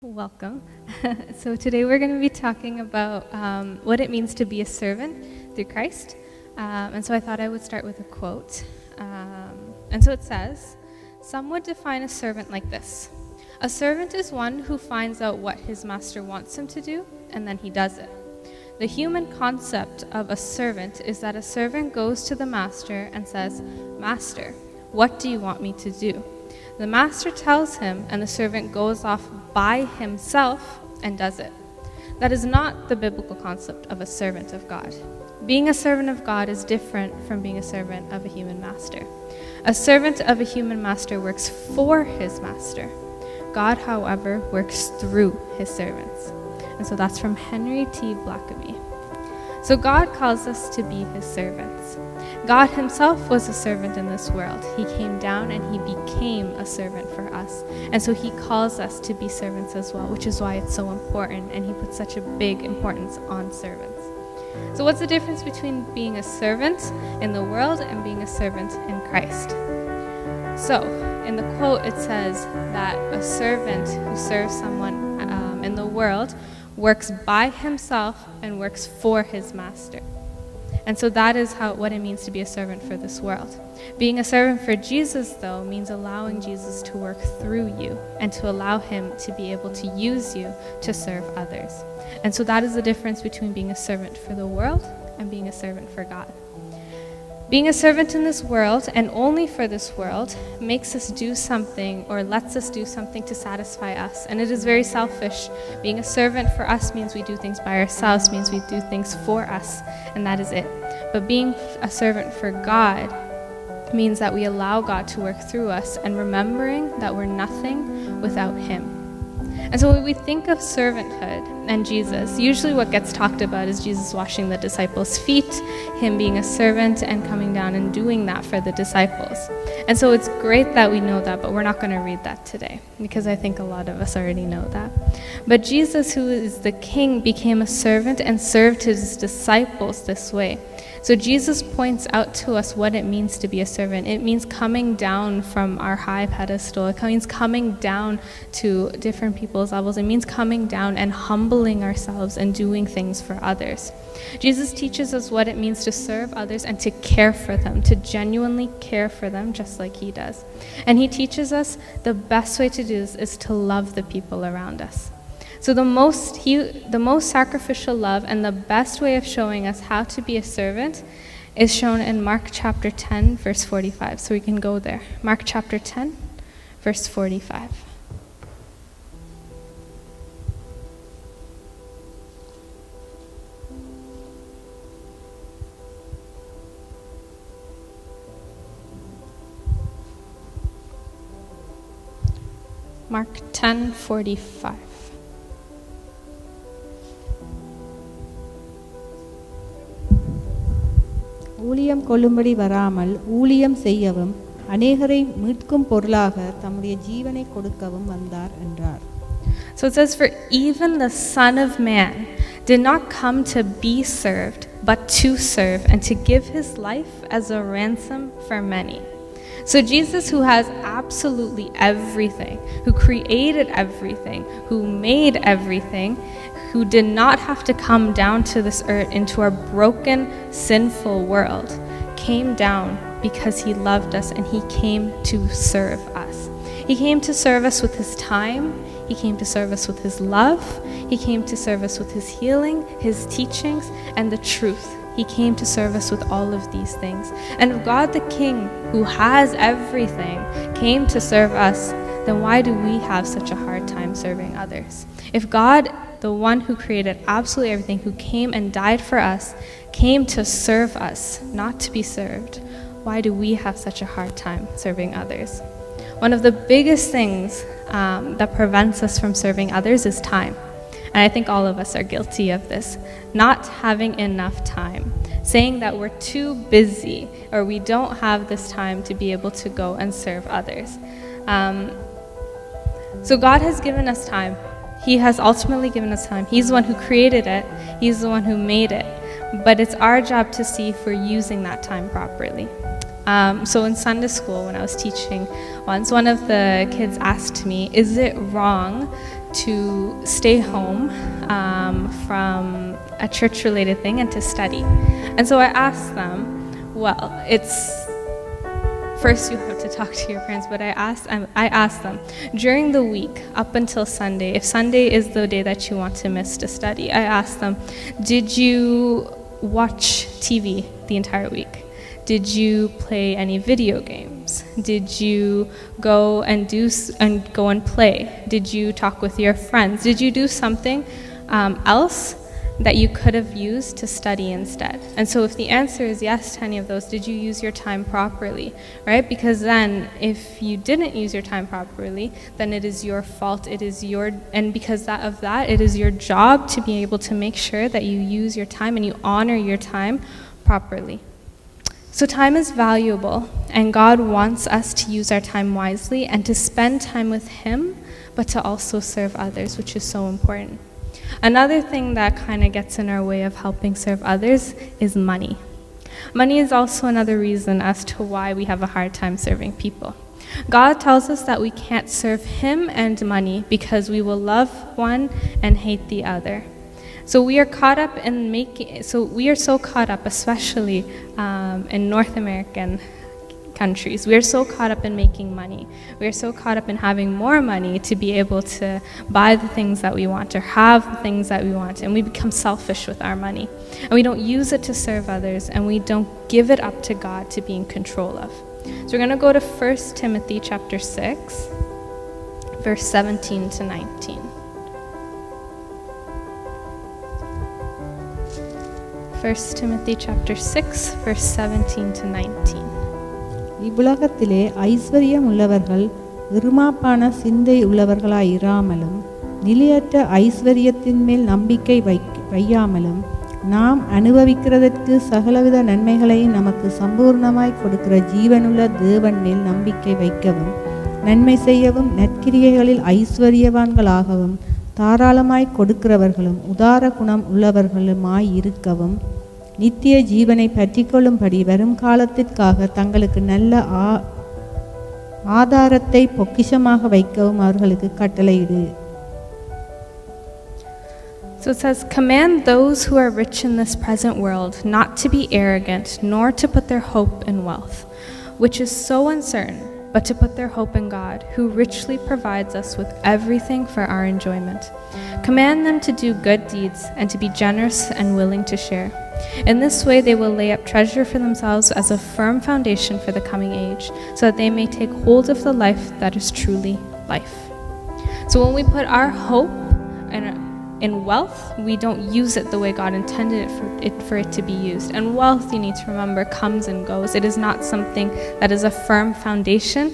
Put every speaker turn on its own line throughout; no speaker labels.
Welcome. So today we're going to be talking about what it means to be a servant through Christ. And so I thought I would start with a quote. And so it says, "Some would define a servant like this. A servant is one who finds out what his master wants him to do, and then he does it. The human concept of a servant is that a servant goes to the master and says, 'Master, what do you want me to do?' The master tells him, and the servant goes off by himself and does it. That is not the biblical concept of a servant of God. Being a servant of God is different from being a servant of a human master. A servant of a human master works for his master. God, however, works through his servants." And so that's from Henry T. Blackaby. So God calls us to be his servants. God himself was a servant in this world. He came down and he became a servant for us. And so he calls us to be servants as well, which is why it's so important, and he puts such a big importance on servants. So what's the difference between being a servant in the world and being a servant in Christ? So in the quote it says that a servant who serves someone in the world works by himself and works for his master. And so that is what it means to be a servant for this world. Being a servant for Jesus, though, means allowing Jesus to work through you and to allow him to be able to use you to serve others. And so that is the difference between being a servant for the world and being a servant for God. Being a servant in this world, and only for this world, makes us do something or lets us do something to satisfy us. And it is very selfish. Being a servant for us means we do things by ourselves, means we do things for us, and that is it. But being a servant for God means that we allow God to work through us, and remembering that we're nothing without him. And so when we think of servanthood and Jesus, usually what gets talked about is Jesus washing the disciples' feet, him being a servant and coming down and doing that for the disciples. And so it's great that we know that, but we're not going to read that today, because I think a lot of us already know that. But Jesus, who is the King, became a servant and served his disciples this way. So Jesus points out to us what it means to be a servant. It means coming down from our high pedestal. It means coming down to different people's levels. It means coming down and humbling ourselves and doing things for others. Jesus teaches us what it means to serve others and to care for them, to genuinely care for them just like he does. And he teaches us the best way to do this is to love the people around us. So the most sacrificial love and the best way of showing us how to be a servant is shown in Mark chapter 10, verse 45. So we can go there. Mark chapter 10, verse 45. Mark 10:45.
ஊழியம் கொள்ளும்படி வராமல் ஊழியம் செய்யவும் அநேகரை மீட்கும் பொருளாக தம்முடைய ஜீவனை கொடுக்கவும் வந்தார் என்றார்.
So it says, "For even the Son of Man did not come to be served, but to serve and to give his life as a ransom for many." So Jesus, who has absolutely everything, who created everything, who made everything, who did not have to come down to this earth into our broken, sinful world, came down because he loved us and he came to serve us. He came to serve us with his time. He came to serve us with his love. He came to serve us with his healing, his teachings, and the truth. He came to serve us with all of these things. And if God the King, who has everything, came to serve us, then why do we have such a hard time serving others? If God, the one who created absolutely everything, who came and died for us, came to serve us, not to be served, why do we have such a hard time serving others? One of the biggest things that prevents us from serving others is time. And I think all of us are guilty of this. Not having enough time. Saying that we're too busy or we don't have this time to be able to go and serve others. So God has given us time. He has ultimately given us time. He's the one who created it. He's the one who made it. But it's our job to see if we're using that time properly. So in Sunday school, when I was teaching, once one of the kids asked me, is it wrong to stay home from a church-related thing and to study. And so I asked them, well, it's first you have to talk to your parents, but I asked them during the week up until Sunday, if Sunday is the day that you want to miss to study, I asked them, did you watch TV the entire week? Did you play any video games? Did you go and play? Did you talk with your friends? Did you do something else that you could have used to study instead? And so if the answer is yes to any of those, did you use your time properly, right? Because then if you didn't use your time properly, then it is your fault, and because of that, it is your job to be able to make sure that you use your time and you honor your time properly. So time is valuable, and God wants us to use our time wisely and to spend time with Him, but to also serve others, which is so important. Another thing that kind of gets in our way of helping serve others is money. Money is also another reason as to why we have a hard time serving people. God tells us that we can't serve Him and money because we will love one and hate the other. So we are caught up so caught up, especially in North American countries. We are so caught up in making money. We are so caught up in having more money to be able to buy the things that we want or have the things that we want, and we become selfish with our money. And we don't use it to serve others, and we don't give it up to God to be in control of. So we're going to go to 1 Timothy chapter 6, verse 17 to 19. 1 Timothy chapter 6, verse 17 to 19.
இவ்வுலகத்திலே ஐஸ்வர்யம் உள்ளவர்கள் இருமாப்பான சிந்தை உள்ளவர்களாயிராமலும் நிலையற்ற ஐஸ்வர்யத்தின் மேல் நம்பிக்கை வையாமலும் நாம் அனுபவிக்கிறதற்கு சகலவித நன்மைகளையும் நமக்கு சம்பூர்ணமாய் கொடுக்கிற ஜீவனுள்ள தேவன் மேல் நம்பிக்கை வைக்கவும் நன்மை செய்யவும் நற்கிரியைகளில் ஐஸ்வர்யவான்களாகவும் தாராளமாய் கொடுக்கிறவர்களும் உதார குணம் உள்ளவர்களுமாய் இருக்கவும் நித்திய ஜீவனை பற்றிக்கொள்ளும்படி வரும் காலத்திற்காக தங்களுக்கு நல்ல ஆதாரத்தை பொக்கிஷமாக வைக்கவும் அவர்களுக்கு கட்டளையிடு.
So it says, command those who are rich in this present world not to be arrogant, nor to put their hope in wealth, which is so uncertain, but to put their hope in God, who richly provides us with everything for our enjoyment. Command them to do good deeds and to be generous and willing to share. In this way they will lay up treasure for themselves as a firm foundation for the coming age, so that they may take hold of the life that is truly life. So when we put our hope in wealth, we don't use it the way God intended for it to be used. And wealth, you need to remember, comes and goes. It is not something that is a firm foundation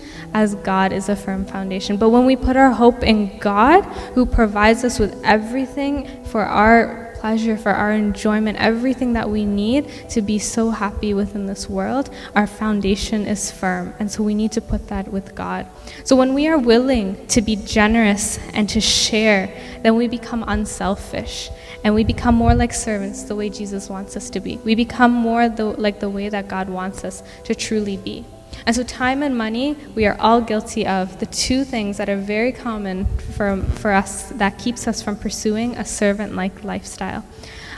as God is a firm foundation. But when we put our hope in God, who provides us with everything for our pleasure, for our enjoyment, everything that we need to be so happy within this world, our foundation is firm. And so we need to put that with God. So when we are willing to be generous and to share, then we become unselfish and we become more like servants the way Jesus wants us to be. We become more like the way that God wants us to truly be. And so time and money, we are all guilty of the two things that are very common for us that keeps us from pursuing a servant-like lifestyle.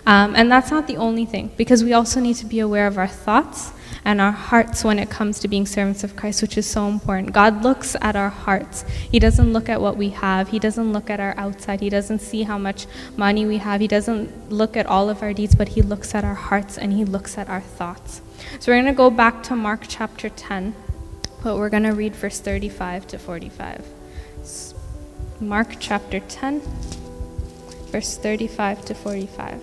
And that's not the only thing, because we also need to be aware of our thoughts and our hearts when it comes to being servants of Christ, which is so important. God looks at our hearts. He doesn't look at what we have. He doesn't look at our outside. He doesn't see how much money we have. He doesn't look at all of our deeds, but He looks at our hearts and He looks at our thoughts. So we're going to go back to Mark chapter 10, but we're going to read verse 35 to 45. Mark chapter 10, verse 35 to 45.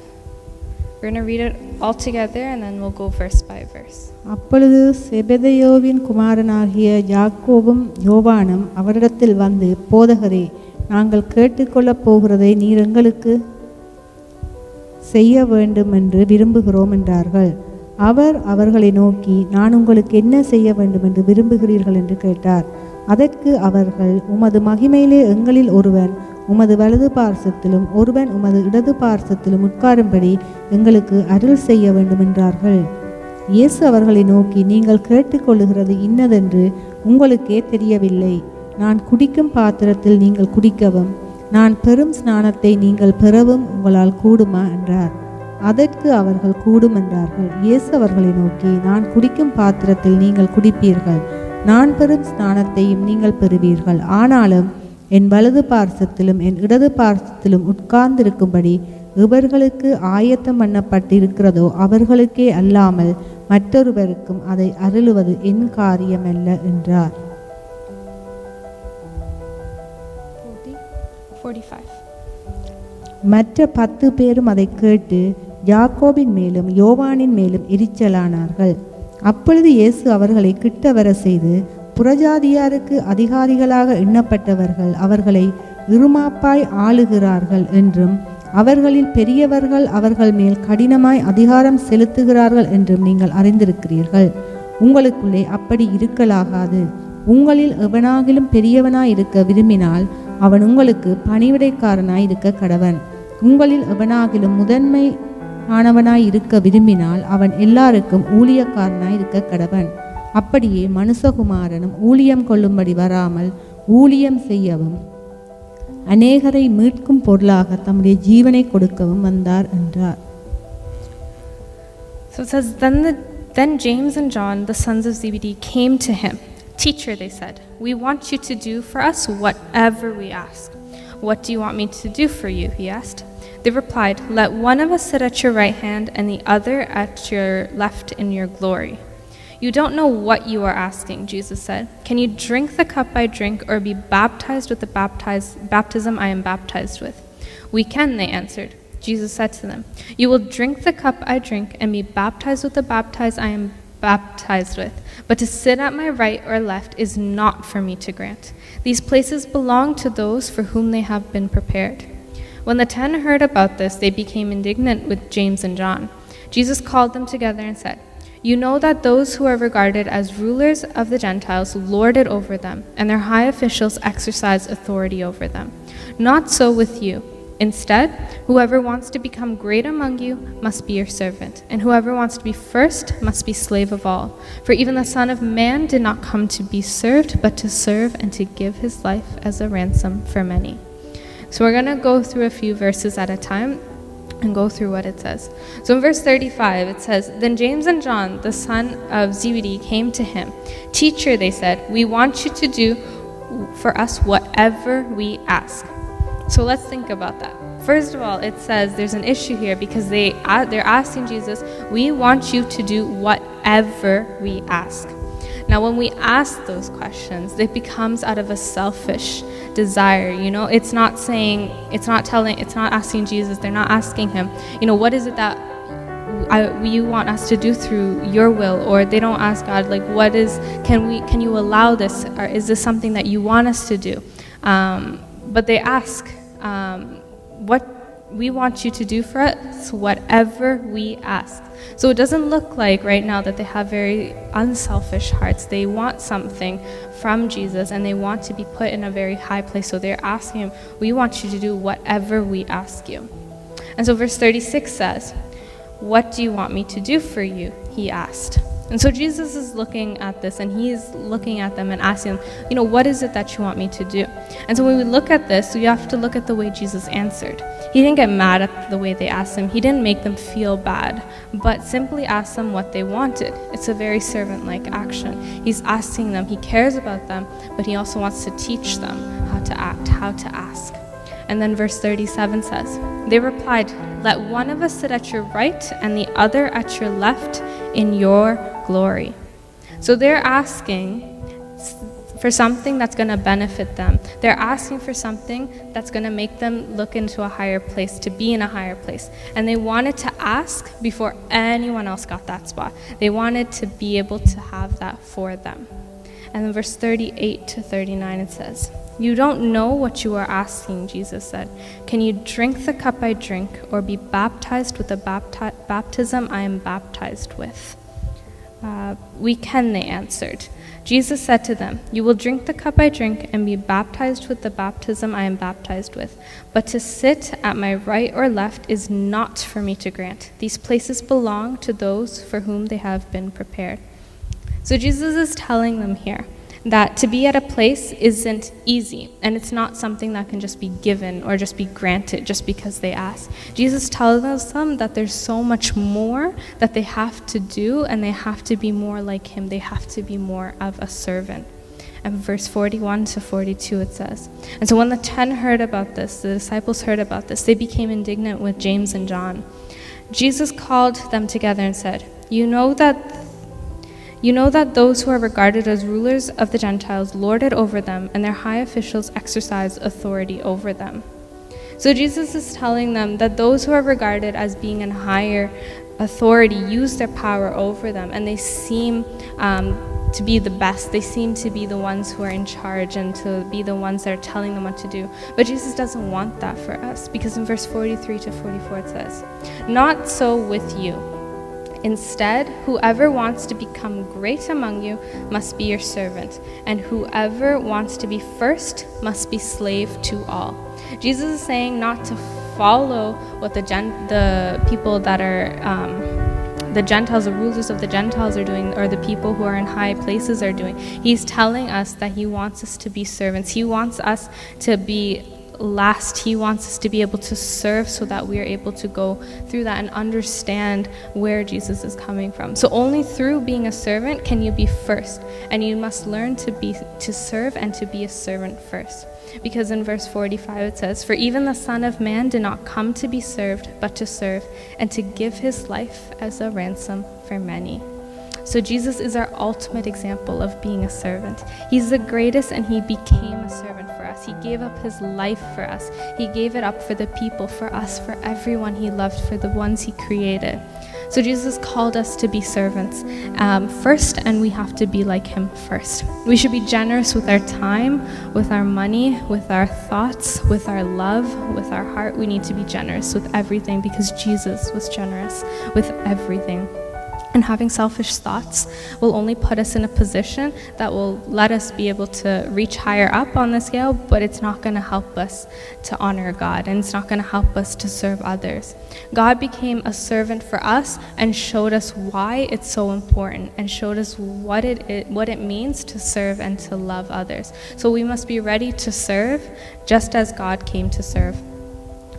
We're going to read it all together and then we'll go verse by verse.
அப்பொழுது செபெதேயுவின் குமாரனாகிய யாக்கோபும் யோவானும் அவரிடத்தில் வந்து, போதகரே, நாங்கள் கேட்டுக்கொள்ளப் போகிறதை நீர் எங்களுக்கு செய்ய வேண்டும் என்று விரும்புகிறோம் என்றார்கள். அவர் அவர்களை நோக்கி, நான் உங்களுக்கு என்ன செய்ய வேண்டும் என்று விரும்புகிறீர்கள் என்று கேட்டார். அதற்கு அவர்கள், உமது மகிமையிலே எங்களில் ஒருவன் உமது வலது பார்சத்திலும் ஒருவன் உமது இடது பார்சத்திலும் உட்காரும்படி எங்களுக்கு அருள் செய்ய வேண்டும் என்றார்கள். இயேசு அவர்களை நோக்கி, நீங்கள் கேட்டுக்கொள்ளுகிறது இன்னதென்று உங்களுக்கே தெரியவில்லை. நான் குடிக்கும் பாத்திரத்தில் நீங்கள் குடிக்கவும் நான் பெறும் ஸ்நானத்தை நீங்கள் பெறவும் உங்களால் கூடுமா என்றார். அதற்கு அவர்கள் கூடும் என்றார்கள். இயேசு அவர்களை நோக்கி, நான் குடிக்கும் பாத்திரத்தில் நீங்கள் குடிப்பீர்கள், நான் பெறும் ஸ்நானத்தையும் நீங்கள் பெறுவீர்கள். ஆனாலும் என் வலது பார்சத்திலும் என் இடது பார்சத்திலும் உட்கார்ந்திருக்கும்படி இவர்களுக்கு ஆயத்தம் பண்ணப்பட்டிருக்கிறதோ அவர்களுக்கே அல்லாமல் மற்றொருவருக்கும் அதை அருளுவது என் காரியமல்ல என்றார்.
45.
மற்ற 10 பேரும் அதை கேட்டு யாக்கோபின் மேலும் யோவானின் மேலும் எரிச்சலானார்கள். அப்பொழுது இயேசு அவர்களை கிட்ட வர செய்து, புறஜாதியாருக்கு அதிகாரிகளாக எண்ணப்பட்டவர்கள் அவர்களை இருமாப்பாய் ஆளுகிறார்கள் என்றும் அவர்களில் பெரியவர்கள் அவர்கள் மேல் கடினமாய் அதிகாரம் செலுத்துகிறார்கள் என்றும் நீங்கள் அறிந்திருக்கிறீர்கள். உங்களுக்குள்ளே அப்படி இருக்கலாகாது. உங்களில் எவனாகிலும் பெரியவனாய் இருக்க விரும்பினால் அவன் உங்களுக்கு பணிவிடைக்காரனாய் இருக்க கடவன். உங்களில் எவனாகிலும் முதன்மை ஆனவனாய் இருக்க விரும்பினால் அவன் எல்லாருக்கும் ஊழியக்காரனாய் இருக்க கடவன். அப்படியே மனுஷகுமாரனும் ஊழியம் கொள்ளும்படி வராமல் ஊழியம் செய்யவும் அநேகரை மீட்கும் பொருளாக தம்முடைய ஜீவனை கொடுக்கவும் வந்தார் என்றார்.
So it says, Then James and John, the sons of Zebedee, came to him. Teacher, they said, we want you to do for us whatever we ask. What do you want me to do for you? He asked. They replied, Let one of us sit at your right hand and the other at your left in your glory. You don't know what you are asking, Jesus said. Can you drink the cup I drink or be baptized with the baptism I am baptized with? We can, they answered. Jesus said to them, You will drink the cup I drink and be baptized with the baptism I am baptized with, but to sit at my right or left is not for me to grant. These places belong to those for whom they have been prepared. When the 10 heard about this, they became indignant with James and John. Jesus called them together and said, You know that those who are regarded as rulers of the Gentiles lord it over them, and their high officials exercise authority over them. Not so with you. Instead, whoever wants to become great among you must be your servant, and whoever wants to be first must be slave of all. For even the Son of Man did not come to be served, but to serve and to give his life as a ransom for many. So we're going to go through a few verses at a time and go through what it says. So in verse 35, it says, Then James and John, the son of Zebedee, came to him. Teacher, they said, we want you to do for us whatever we ask. So let's think about that. First of all, it says there's an issue here because they're asking Jesus, we want you to do whatever we ask. Now, when we ask those questions, it becomes out of a selfish desire. It's not asking Jesus, they're not asking him, what is it that you want us to do through your will? Or they don't ask God, like, can you allow this? Or is this something that you want us to do? But they ask, what we want you to do for us, whatever we ask. So it doesn't look like right now that they have very unselfish hearts. They want something from Jesus and they want to be put in a very high place. So they're asking him, we want you to do whatever we ask you. And so verse 36 says, what do you want me to do for you? He asked. And so Jesus is looking at this and he's looking at them and asking them, what is it that you want me to do? And so when we look at this, we have to look at the way Jesus answered. He didn't get mad at the way they asked him. He didn't make them feel bad, but simply asked them what they wanted. It's a very servant-like action. He's asking them, he cares about them, but he also wants to teach them how to act, how to ask. And then verse 37 says, They replied, Let one of us sit at your right and the other at your left in your glory. So they're asking for something that's going to benefit them. They're asking for something that's going to make them look into a higher place, to be in a higher place. And they wanted to ask before anyone else got that spot. They wanted to be able to have that for them. And then verse 38 to 39 it says, You don't know what you are asking, Jesus said. Can you drink the cup I drink or be baptized with the baptism I am baptized with? We can, they answered. Jesus said to them, You will drink the cup I drink and be baptized with the baptism I am baptized with. But to sit at my right or left is not for me to grant. These places belong to those for whom they have been prepared. So Jesus is telling them here that to be at a place isn't easy, and it's not something that can just be given or just be granted just because they ask. Jesus tells them that there's so much more that they have to do, and they have to be more like him. They have to be more of a servant. And verse 41 to 42 it says, "And so when the 10 heard about this, the disciples heard about this, they became indignant with James and John. Jesus called them together and said, You know that those who are regarded as rulers of the Gentiles lord it over them, and their high officials exercise authority over them." So Jesus is telling them that those who are regarded as being in higher authority use their power over them, and they seem to be the best. They seem to be the ones who are in charge and to be the ones that are telling them what to do. But Jesus doesn't want that for us, because in verse 43 to 44 it says, "Not so with you. Instead, whoever wants to become great among you must be your servant, and whoever wants to be first must be slave to all." Jesus is saying not to follow what the people that are the Gentiles, the rulers of the Gentiles are doing, or the people who are in high places are doing. He's telling us that he wants us to be servants. He wants us to be last. He wants us to be able to serve so that we are able to go through that and understand where Jesus is coming from. So only through being a servant can you be first, and you must learn to serve and to be a servant first. Because in verse 45 it says, "For even the Son of Man did not come to be served, but to serve, and to give his life as a ransom for many." So Jesus is our ultimate example of being a servant. He's the greatest, and he became a servant for us. He gave up his life for us. He gave it up for the people, for us, for everyone he loved, for the ones he created. So Jesus called us to be servants first, and we have to be like him first. We should be generous with our time, with our money, with our thoughts, with our love, with our heart. We need to be generous with everything, because Jesus was generous with everything. And having selfish thoughts will only put us in a position that will let us be able to reach higher up on the scale, but it's not going to help us to honor God, and it's not going to help us to serve others. God became a servant for us and showed us why it's so important, and showed us what it means to serve and to love others. So we must be ready to serve just as God came to serve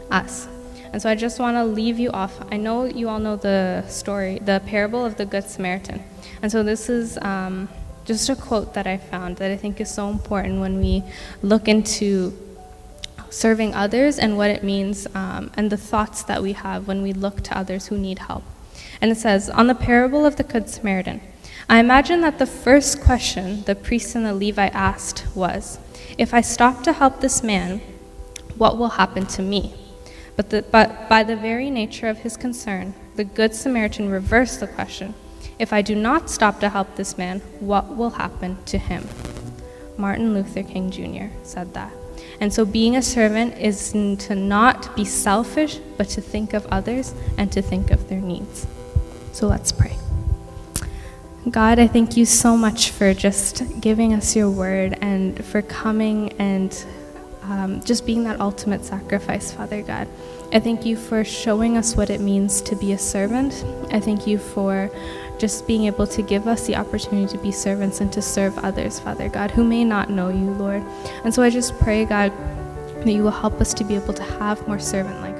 us. And so I just want to leave you off. I know you all know the story, the parable of the Good Samaritan. And so this is just a quote that I found that I think is so important when we look into serving others and what it means, and the thoughts that we have when we look to others who need help. And it says, "On the parable of the Good Samaritan, I imagine that the first question the priest and the Levite asked was, 'If I stop to help this man, what will happen to me?' But by the very nature of his concern, the Good Samaritan reversed the question. 'If I do not stop to help this man, what will happen to him?'" Martin Luther King Jr. said that. And so being a servant is to not be selfish, but to think of others and to think of their needs. So let's pray. God, I thank you so much for just giving us your word, and for coming and just being that ultimate sacrifice, Father God. I thank you for showing us what it means to be a servant. I thank you for just being able to give us the opportunity to be servants and to serve others, Father God, who may not know you, Lord. And so I just pray, God, that you will help us to be able to have more servant-like